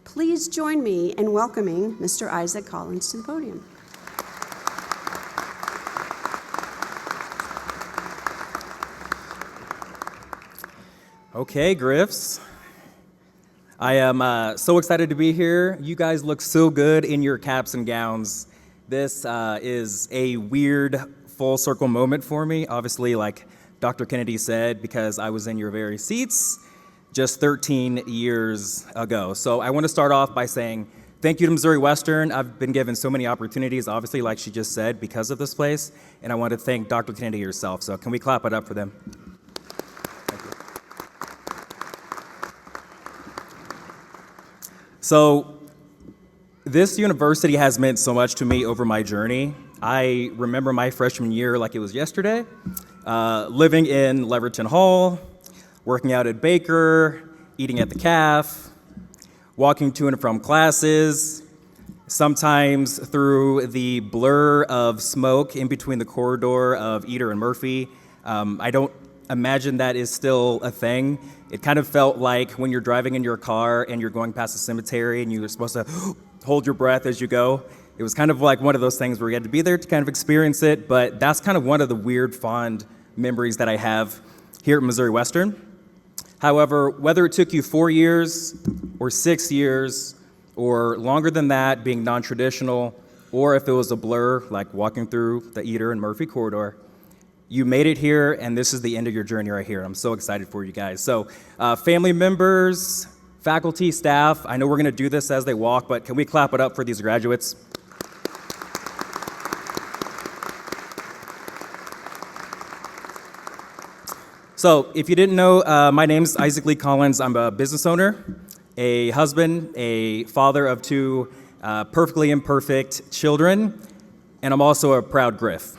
Please join me in welcoming Mr. Isaac Collins to the podium. Okay, Griffs. I am so excited to be here. You guys look so good in your caps and gowns. This is a weird full circle moment for me, obviously, like Dr. Kennedy said, because I was in your very seats just 13 years ago. So I want to start off by saying thank you to Missouri Western. I've been given so many opportunities, obviously, like she just said, because of this place. And I want to thank Dr. Kennedy herself. So can we clap it up for them? So this university has meant so much to me over my journey. I remember my freshman year like it was yesterday, living in Leverton Hall, working out at Baker, eating at the Calf, walking to and from classes, sometimes through the blur of smoke in between the corridor of Eder and Murphy. I don't imagine that is still a thing. It kind of felt like when you're driving in your car and you're going past a cemetery and you're supposed to hold your breath as you go. It was kind of like one of those things where you had to be there to kind of experience it, but that's kind of one of the weird, fond memories that I have here at Missouri Western. However, whether it took you 4 years or 6 years or longer than that, being non-traditional, or if it was a blur, like walking through the Eder and Murphy corridor, you made it here, and this is the end of your journey right here. I'm so excited for you guys. So family members, faculty, staff, I know we're going to do this as they walk, but can we clap it up for these graduates? So if you didn't know, my name's Isaac Lee Collins. I'm a business owner, a husband, a father of 2 perfectly imperfect children, and I'm also a proud Griff.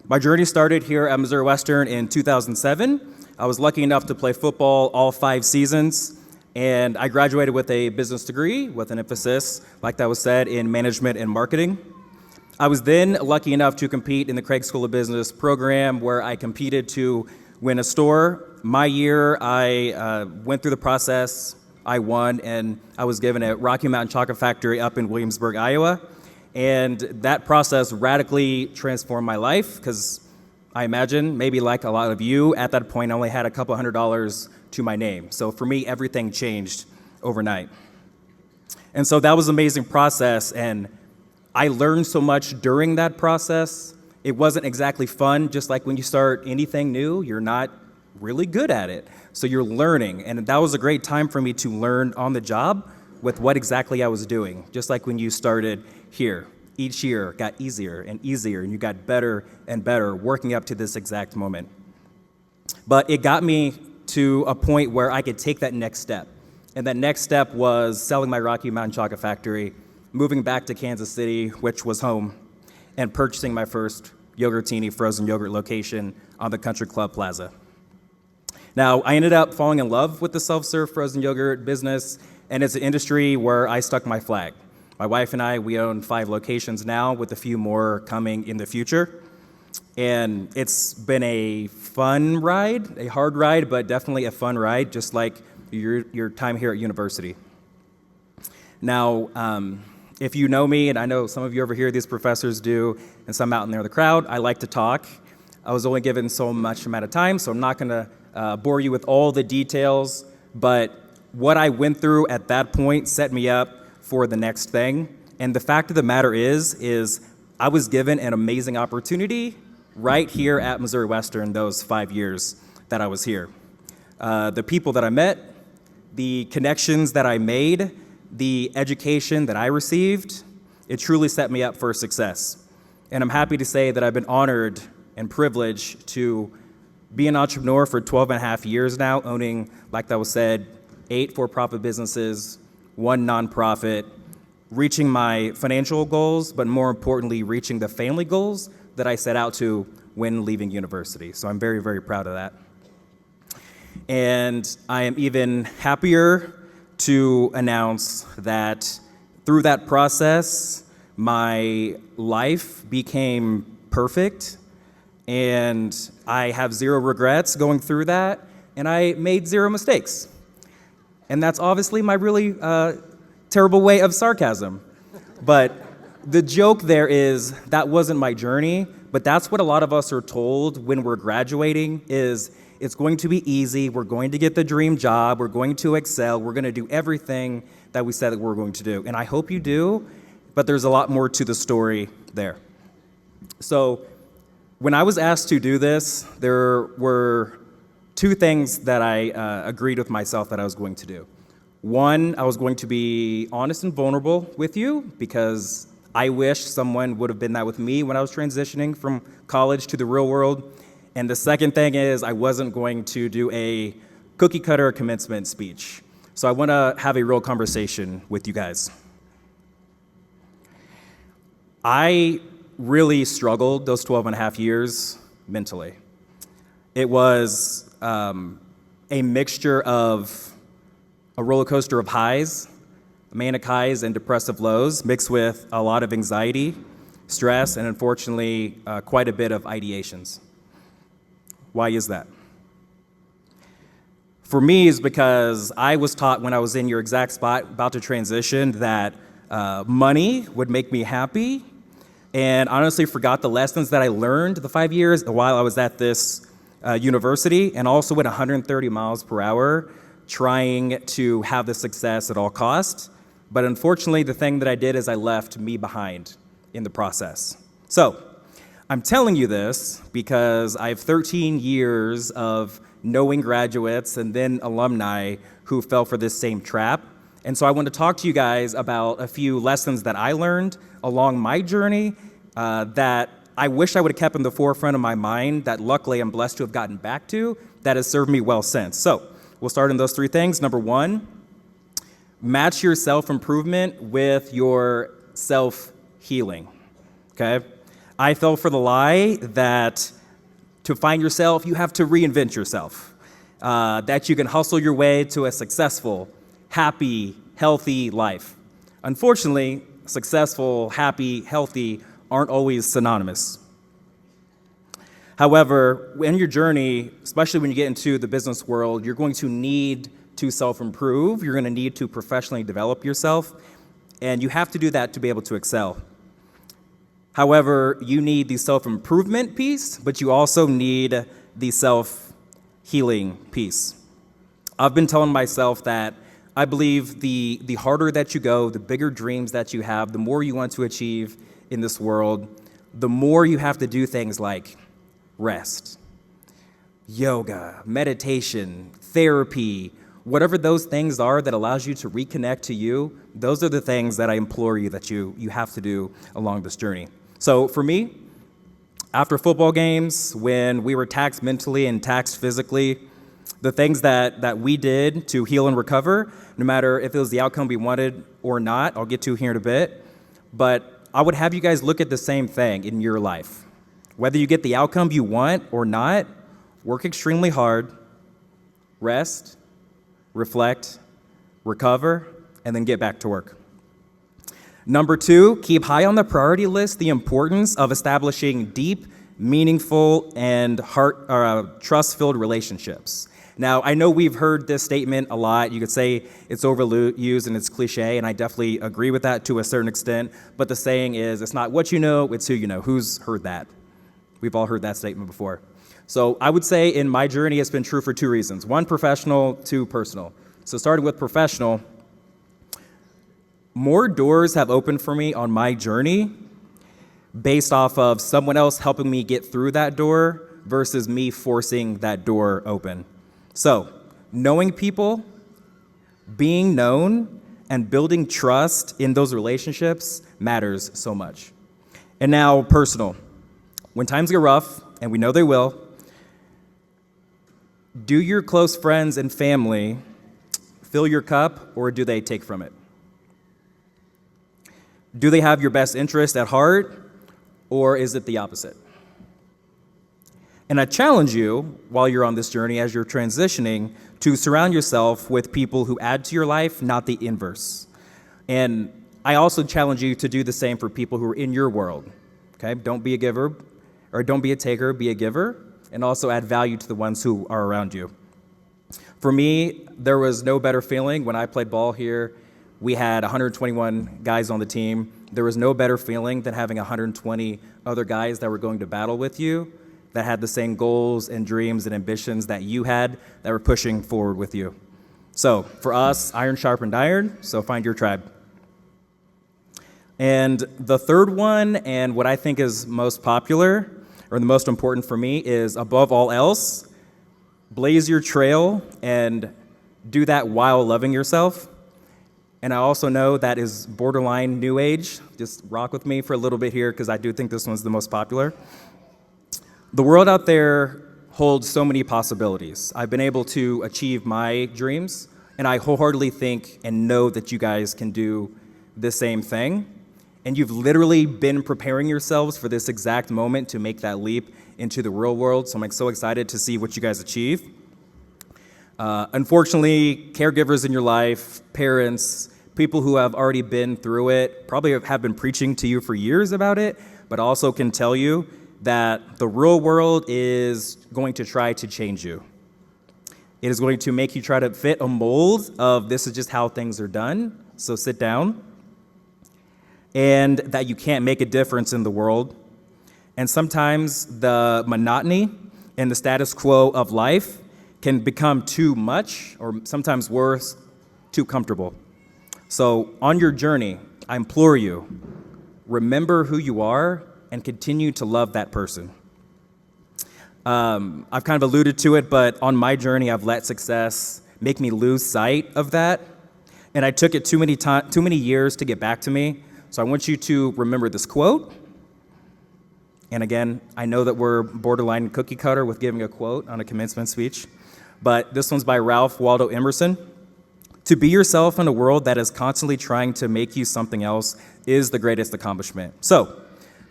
My journey started here at Missouri Western in 2007. I was lucky enough to play football all 5 seasons, and I graduated with a business degree with an emphasis, like that was said, in management and marketing. I was then lucky enough to compete in the Craig School of Business program where I competed to win a store. My year, I went through the process, I won, and I was given a Rocky Mountain Chocolate Factory up in Williamsburg, Iowa. And that process radically transformed my life because I imagine, maybe like a lot of you, at that point I only had a couple $100 to my name. So for me, everything changed overnight. And so that was an amazing process, and I learned so much during that process. It wasn't exactly fun, just like when you start anything new, you're not really good at it. So you're learning, and that was a great time for me to learn on the job with what exactly I was doing, just like when you started here. Each year got easier and easier, and you got better and better working up to this exact moment. But it got me to a point where I could take that next step. And that next step was selling my Rocky Mountain Chocolate Factory, moving back to Kansas City, which was home, and purchasing my first Yogurtini frozen yogurt location on the Country Club Plaza. Now, I ended up falling in love with the self-serve frozen yogurt business, and it's an industry where I stuck my flag. My wife and I, we own 5 locations now, with a few more coming in the future. And it's been a fun ride, a hard ride, but definitely a fun ride, just like your time here at university. Now, if you know me, and I know some of you over here, these professors do, and some out in there in the crowd, I like to talk. I was only given so much amount of time, so I'm not going to bore you with all the details, but what I went through at that point set me up for the next thing. And the fact of the matter is I was given an amazing opportunity right here at Missouri Western those 5 years that I was here. The people that I met, the connections that I made, the education that I received, it truly set me up for success. And I'm happy to say that I've been honored and privileged to be an entrepreneur for 12 and a half years now, owning, like that was said, 8 for-profit businesses, 1 nonprofit, reaching my financial goals, but more importantly, reaching the family goals that I set out to when leaving university. So I'm very, very proud of that. And I am even happier to announce that through that process, my life became perfect, and I have 0 regrets going through that, and I made 0 mistakes. And that's obviously my really terrible way of sarcasm. But the joke there is that wasn't my journey, but that's what a lot of us are told when we're graduating is it's going to be easy, we're going to get the dream job, we're going to excel, we're going to do everything that we said that we're going to do. And I hope you do, but there's a lot more to the story there. So when I was asked to do this, there were two things that I agreed with myself that I was going to do. One, I was going to be honest and vulnerable with you because I wish someone would have been that with me when I was transitioning from college to the real world. And the second thing is I wasn't going to do a cookie cutter commencement speech. So I want to have a real conversation with you guys. I really struggled those 12 and a half years mentally. It was a mixture of a roller coaster of highs, manic highs and depressive lows, mixed with a lot of anxiety, stress, and unfortunately, quite a bit of ideations. Why is that? For me, is because I was taught when I was in your exact spot, about to transition, that money would make me happy, and honestly forgot the lessons that I learned the 5 years while I was at this university, and also went 130 miles per hour trying to have the success at all costs. But unfortunately, the thing that I did is I left me behind in the process. So I'm telling you this because I have 13 years of knowing graduates and then alumni who fell for this same trap. And so I want to talk to you guys about a few lessons that I learned along my journey that I wish I would have kept in the forefront of my mind that luckily I'm blessed to have gotten back to that has served me well since. So we'll start in those three things. Number one, match your self-improvement with your self-healing, okay? I fell for the lie that to find yourself, you have to reinvent yourself, that you can hustle your way to a successful, happy, healthy life. Unfortunately, successful, happy, healthy aren't always synonymous. However, in your journey, especially when you get into the business world, you're going to need to self-improve. You're going to need to professionally develop yourself, and you have to do that to be able to excel. However, you need the self-improvement piece, but you also need the self-healing piece. I've been telling myself that I believe the harder that you go, the bigger dreams that you have, the more you want to achieve in this world, the more you have to do things like rest, yoga, meditation, therapy, whatever those things are that allows you to reconnect to you, those are the things that I implore you that you have to do along this journey. So for me, after football games, when we were taxed mentally and taxed physically, the things that we did to heal and recover, no matter if it was the outcome we wanted or not, I'll get to here in a bit, but I would have you guys look at the same thing in your life. Whether you get the outcome you want or not, work extremely hard, rest, reflect, recover, and then get back to work. Number two, keep high on the priority list the importance of establishing deep, meaningful, and trust-filled relationships. Now, I know we've heard this statement a lot. You could say it's overused and it's cliche, and I definitely agree with that to a certain extent. But the saying is, it's not what you know, it's who you know. Who's heard that? We've all heard that statement before. So I would say in my journey, it's been true for two reasons. One, professional, two, personal. So starting with professional, more doors have opened for me on my journey based off of someone else helping me get through that door versus me forcing that door open. So, knowing people, being known, and building trust in those relationships matters so much. And now, personal. When times get rough, and we know they will, do your close friends and family fill your cup, or do they take from it? Do they have your best interest at heart, or is it the opposite? And I challenge you, while you're on this journey, as you're transitioning, to surround yourself with people who add to your life, not the inverse. And I also challenge you to do the same for people who are in your world. Okay? Don't be a giver, or don't be a taker, be a giver, and also add value to the ones who are around you. For me, there was no better feeling when I played ball here we had 121 guys on the team. There was no better feeling than having 120 other guys that were going to battle with you, that had the same goals and dreams and ambitions that you had, that were pushing forward with you. So for us, iron sharpened iron, so find your tribe. And the third one, and what I think is most popular, or the most important for me, is above all else, blaze your trail and do that while loving yourself. And I also know that is borderline new age. Just rock with me for a little bit here, because I do think this one's the most popular. The world out there holds so many possibilities. I've been able to achieve my dreams, and I wholeheartedly think and know that you guys can do the same thing. And you've literally been preparing yourselves for this exact moment to make that leap into the real world. So I'm so excited to see what you guys achieve. Unfortunately, caregivers in your life, parents, people who have already been through it, probably have been preaching to you for years about it, but also can tell you that the real world is going to try to change you. It is going to make you try to fit a mold of this is just how things are done, so sit down. And that you can't make a difference in the world. And sometimes the monotony and the status quo of life can become too much, or sometimes worse, too comfortable. So on your journey, I implore you, remember who you are and continue to love that person. I've kind of alluded to it, but on my journey, I've let success make me lose sight of that. And I took it too many years to get back to me. So I want you to remember this quote. And again, I know that we're borderline cookie cutter with giving a quote on a commencement speech, but this one's by Ralph Waldo Emerson. To be yourself in a world that is constantly trying to make you something else is the greatest accomplishment. So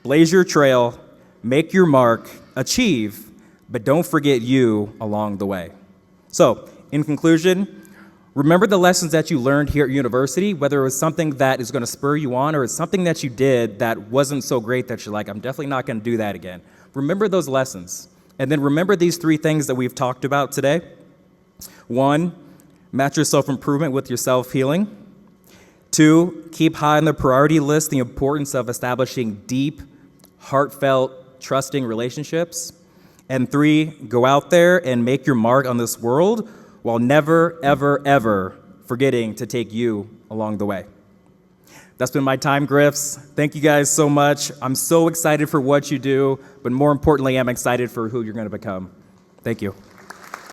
blaze your trail, make your mark, achieve, but don't forget you along the way. So in conclusion, remember the lessons that you learned here at university, whether it was something that is going to spur you on or it's something that you did that wasn't so great that you're like, I'm definitely not going to do that again. Remember those lessons. And then remember these three things that we've talked about today. 1, match your self-improvement with your self-healing. 2, keep high on the priority list the importance of establishing deep, heartfelt, trusting relationships. And 3, go out there and make your mark on this world while never, ever, ever forgetting to take you along the way. That's been my time, Griffs. Thank you guys so much. I'm so excited for what you do, but more importantly, I'm excited for who you're going to become. Thank you.